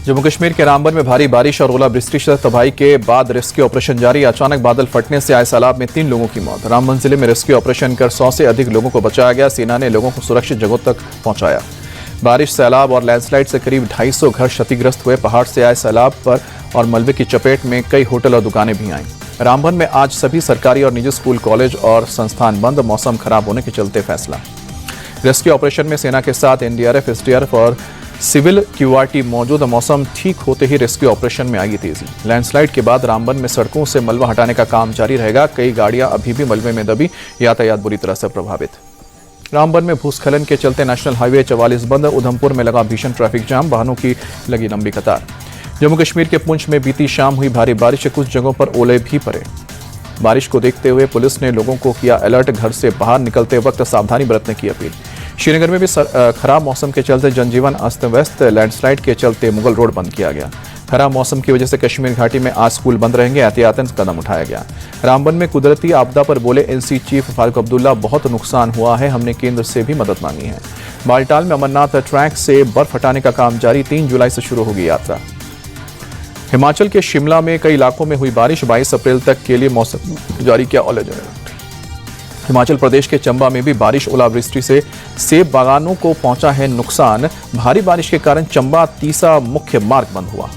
जम्मू कश्मीर के रामबन में भारी बारिश और ओलावृष्टि से तबाही के बाद रेस्क्यू ऑपरेशन जारी। अचानक बादल फटने से आए सैलाब में 3 लोगों की मौत। रामबन जिले में रेस्क्यू ऑपरेशन कर 100 से अधिक लोगों को बचाया गया। सेना ने लोगों को सुरक्षित जगहों तक पहुंचाया। बारिश, सैलाब और लैंडस्लाइड से करीब 250 घर क्षतिग्रस्त हुए। पहाड़ से आए सैलाब पर और मलबे की चपेट में कई होटल और दुकानें भी आईं। रामबन में आज सभी सरकारी और निजी स्कूल, कॉलेज और संस्थान बंद। मौसम खराब होने के चलते फैसला। रेस्क्यू ऑपरेशन में सेना के साथ एनडीआरएफ, एसडीआरएफ और सिविल क्यूआरटी मौजूद। मौसम ठीक होते ही रेस्क्यू ऑपरेशन में आई तेजी। लैंडस्लाइड के बाद रामबन में सड़कों से मलबा हटाने का काम जारी रहेगा। कई गाड़ियां अभी भी मलबे में दबी। यातायात बुरी तरह से प्रभावित। रामबन में भूस्खलन के चलते नेशनल हाईवे 44 बंद। उधमपुर में लगा भीषण ट्रैफिक जाम। वाहनों की लगी लंबी कतार। जम्मू कश्मीर के पुंछ में बीती शाम हुई भारी बारिश से कुछ जगहों पर ओले भी पड़े। बारिश को देखते हुए पुलिस ने लोगों को किया अलर्ट। घर से बाहर निकलते वक्त सावधानी बरतने की अपील। श्रीनगर में भी खराब मौसम के चलते जनजीवन अस्त व्यस्त। लैंडस्लाइड के चलते मुगल रोड बंद किया गया। खराब मौसम की वजह से कश्मीर घाटी में आज स्कूल बंद रहेंगे। एहतियातन कदम उठाया गया। रामबन में कुदरती आपदा पर बोले एनसी चीफ फारूक अब्दुल्ला, बहुत नुकसान हुआ है, हमने केंद्र से भी मदद मांगी है। बालटाल में अमरनाथ ट्रैक से बर्फ हटाने का काम जारी। 3 जुलाई से शुरू होगी यात्रा। हिमाचल के शिमला में कई इलाकों में हुई बारिश। 22 अप्रैल तक के लिए मौसम जारी किया ऑरेंज अलर्ट। हिमाचल प्रदेश के चंबा में भी बारिश, ओलावृष्टि से सेब बागानों को पहुंचा है नुकसान। भारी बारिश के कारण चंबा तीसा मुख्य मार्ग बंद हुआ।